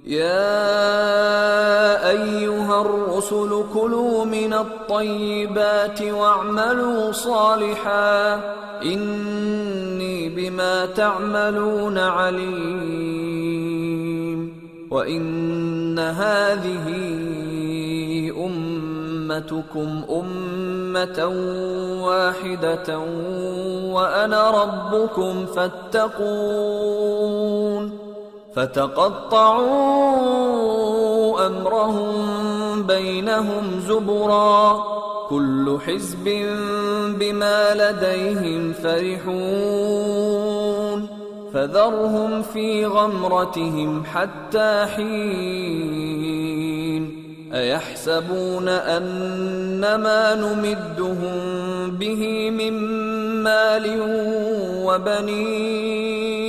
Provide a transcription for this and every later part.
يا أيها الرسل كلوا من الطيبات واعملوا صالحا إني بما تعملون عليم. وإن هذه أمتكم أمة واحدة وأنا ربكم فاتقون. فتقطعوا أمرهم بينهم زبرا كل حزب بما لديهم فرحون. فذرهم في غمرتهم حتى حين. أيحسبون أنما نمدهم به من مال وبنين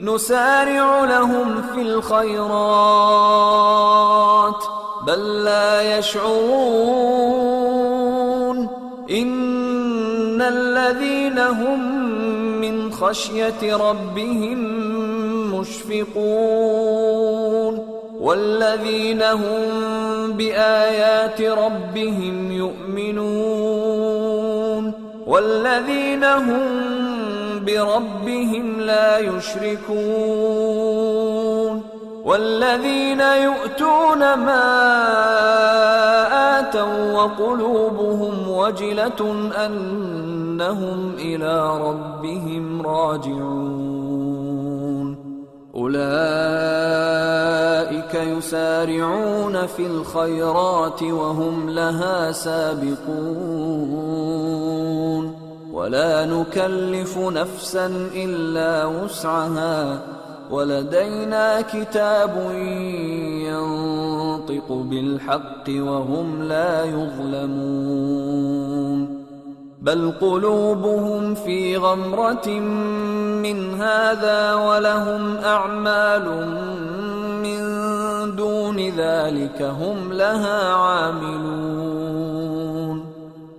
نسارع لهم في الخيرات بل لا يشعرون. إن الذين هم من خشية ربهم مشفقون والذين هم بآيات ربهم يؤمنون والذين هم بربهم لا يشركون والذين يؤتون ما آتوا وقلوبهم وجلة أنهم إلى ربهم راجعون. أولئك يسارعون في الخيرات وهم لها سابقون. ولا نكلف نفسا إلا وسعها ولدينا كتاب ينطق بالحق وهم لا يظلمون. بل قلوبهم في غمرة من هذا ولهم أعمال من دون ذلك هم لها عاملون.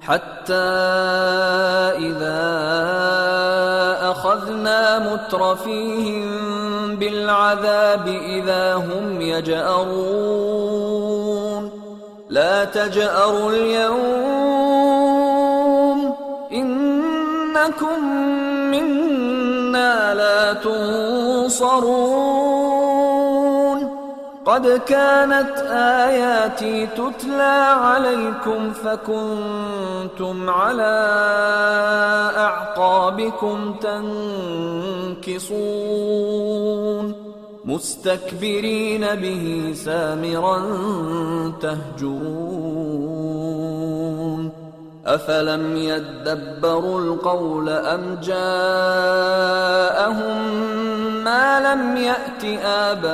حتى إذا أخذنا مترفيهم بالعذاب إذا هم يجأرون. لا تجأروا اليوم إنكم منا لا تنصرون. قد كانت آياتي تتلى عليكم فكنتم على أعقابكم تنكصون مستكبرين به سامرا تهجرون. أفلم يدبروا القول أم جاءهم ما لم يأت آباءهم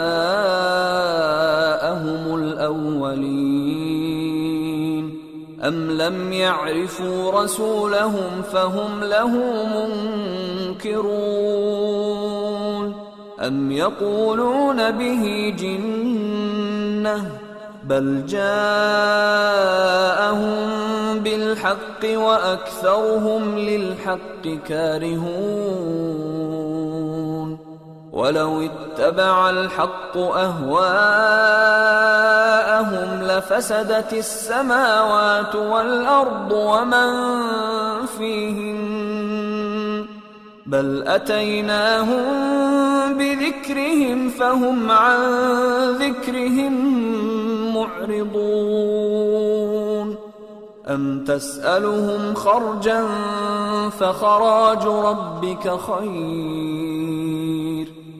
الأولين أم لم يعرفوا رسولهم فهم له منكرون أم يقولون به جنة بل جاءهم بالحق وأكثرهم للحق كارهون. ولو اتبع الحق أهواءهم لفسدت السماوات والأرض ومن فيهن بل أتيناهم بذكرهم فهم عن ذكرهم معرضون. أم تسألهم خرجا فخراج ربك خير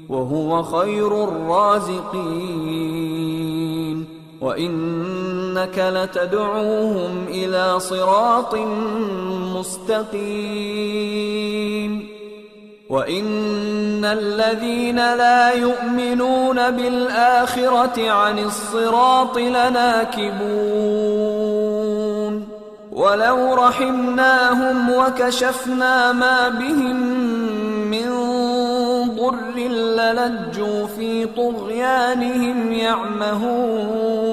وهو خير الرازقين وإنك لتدعوهم إلى صراط مستقيم. وإن الذين لا يؤمنون بالآخرة عن الصراط لناكبون ولو رحمناهم وكشفنا ما بهم من ضر للجوا في طغيانهم يعمهون.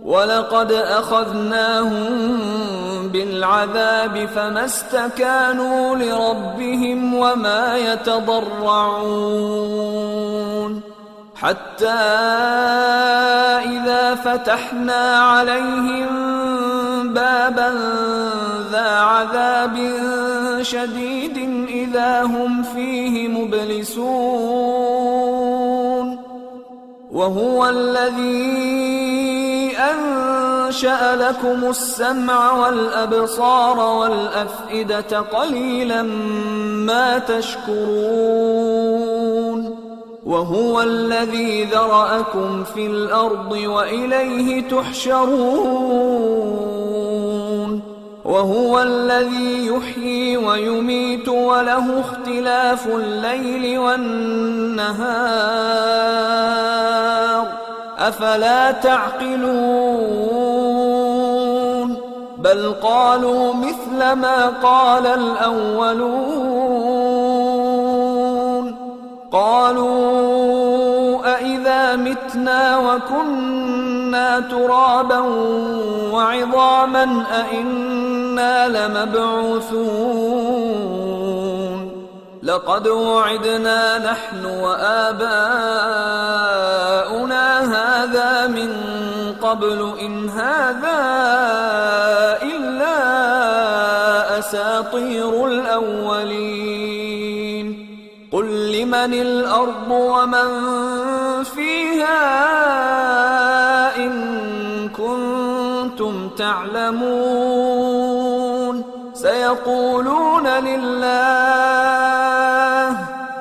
ولقد أخذناهم بالعذاب فما استكانوا لربهم وما يتضرعون. حتى إذا فتحنا عليهم بابا ذا عذاب شديد إذا هم فيه مبلسون وهو الذي أنشأ لكم السمع والأبصار والأفئدة قليلا ما تشكرون وهو الذي ذرأكم في الأرض وإليه تحشرون وهو الذي يحيي ويميت وله اختلاف الليل والنهار أفلا تعقلون بل قالوا مثل ما قال الأولون قالوا أإذا متنا وكنا ترابا وعظاما أإنا لمبعوثون لقد وعدنا نحن وآباؤنا هذا من قبل إن هذا إلا أساطير الأولين قل لمن الأرض ومن فيها إن كنتم تعلمون سيقولون لله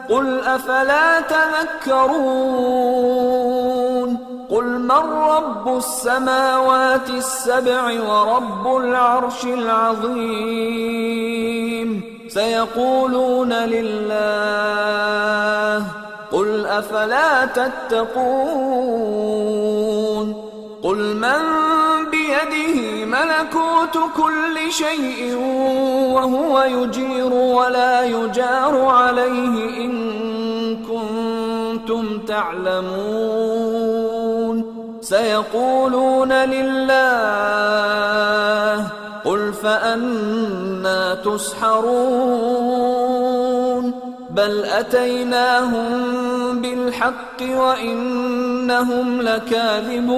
قل أفلا تذكرون قل من رب السماوات السبع ورب العرش العظيم سيقولون لله قل أفلا تتقون قل من بيده ملكوت كل شيء وهو يجير ولا يجار عليه إن كنتم تعلمون سيقولون لله قل فأنى تسحرون بل أتيناهم بالحق وإنهم لكاذبون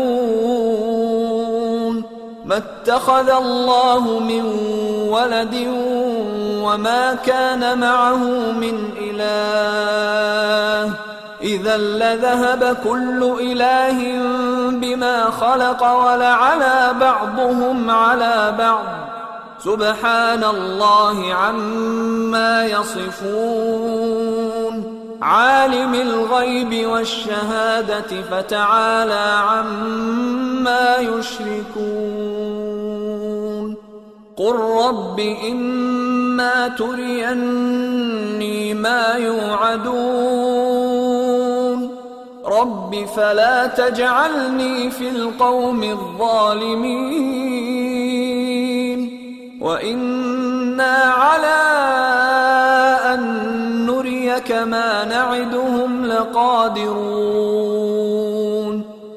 ما اتخذ الله من ولد وما كان معه من إله إذا لذهب كل إله بما خلق ولعلى بعضهم على بعض سبحان الله عما يصفون عالم الغيب والشهادة فتعالى عما يشركون قل رب إما تريني ما يوعدون رب فلا تجعلني في القوم الظالمين وإنا على أن نريك ما نعدهم لقادرون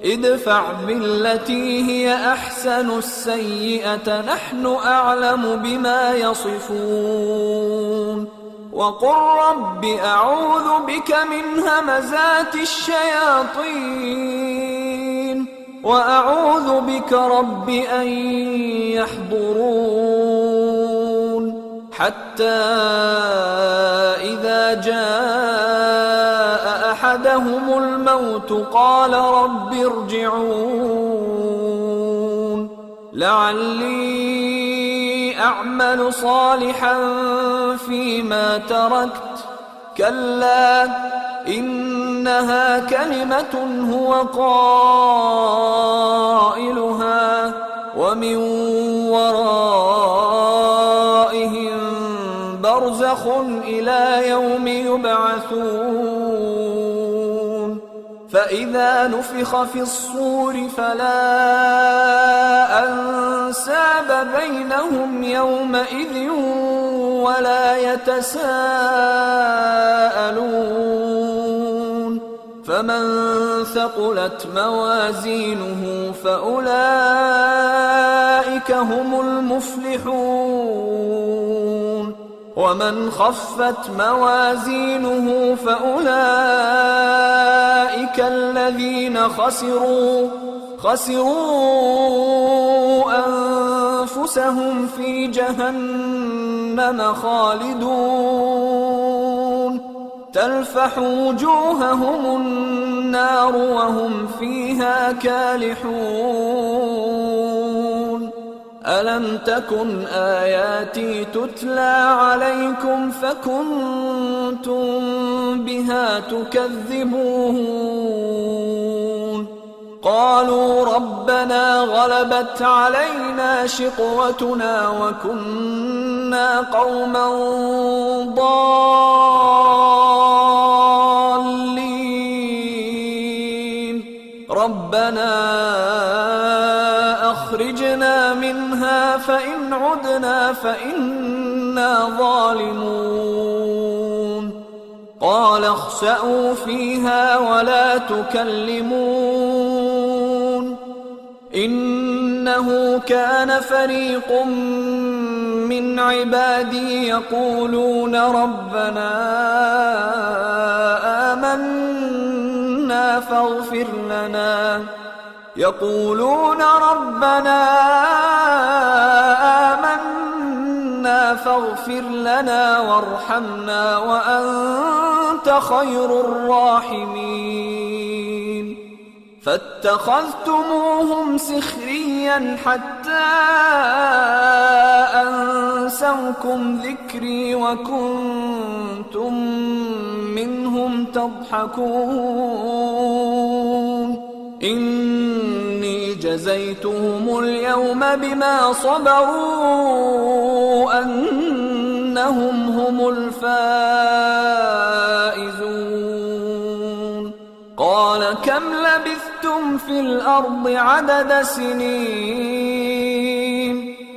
ادفع بالتي هي أحسن السيئة نحن أعلم بما يصفون وقل رب أعوذ بك من همزات الشياطين وأعوذ بك رب أن يحضرون حتى إذا جاء أحدهم الموت قال رب ارجعون لعلي أعمل صالحا فيما تركت كلا إنها كلمة هو قائلها ومن ورائهم برزخ إلى يوم يبعثون فإذا نفخ في الصور فلا أنساب بينهم يومئذ ولا يتساءلون فمن ثقلت موازينه فأولئك هم المفلحون ومن خفت موازينه فأولئك أولئك الذين خسروا أنفسهم في جهنم خالدون تلفح وجوههم النار وهم فيها كالحون ألم تكن آياتي تتلى عليكم فكنتم بها تكذبون قالوا ربنا غلبت علينا شقوتنا وكنا قوما ضالين ربنا أخرجنا منها فإن عدنا فإنا ظالمون قال اخسئوا فيها ولا تكلمون إنه كان فريق من عبادي يقولون ربنا آمنا فاغفر لنا وارحمنا وأنت خير الراحمين فاتخذتموهم سخريا حتى أنسوكم ذكري وكنتم منهم تضحكون إني جزيتهم اليوم بما صبروا أنهم هم الفائزون قال كم لبثتم في الأرض عدد سنين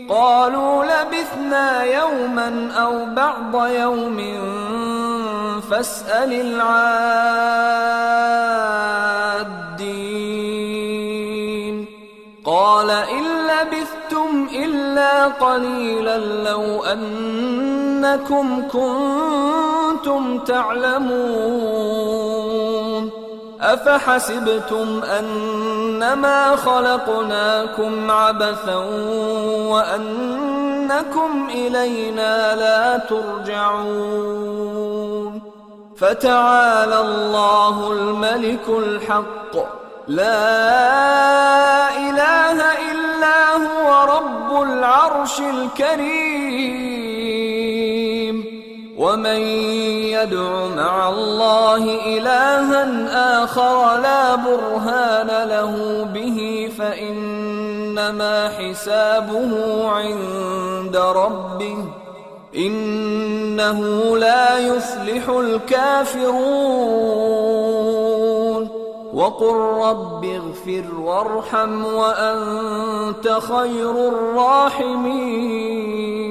قالوا لبثنا يوما أو بعض يوم فاسأل العادين قال إن لبثتم إلا قليلا لو أنكم كنتم تعلمون أفحسبتم أنما خلقناكم عبثا وأنكم إلينا لا ترجعون فتعالى الله الملك الحق لا إله إلا هو رب العرش الكريم ومن يدع مع الله إلها آخر لا برهان له به فإنما حسابه عند ربه إنه لا يفلح الكافرون وقل رب اغفر وارحم وأنت خير الراحمين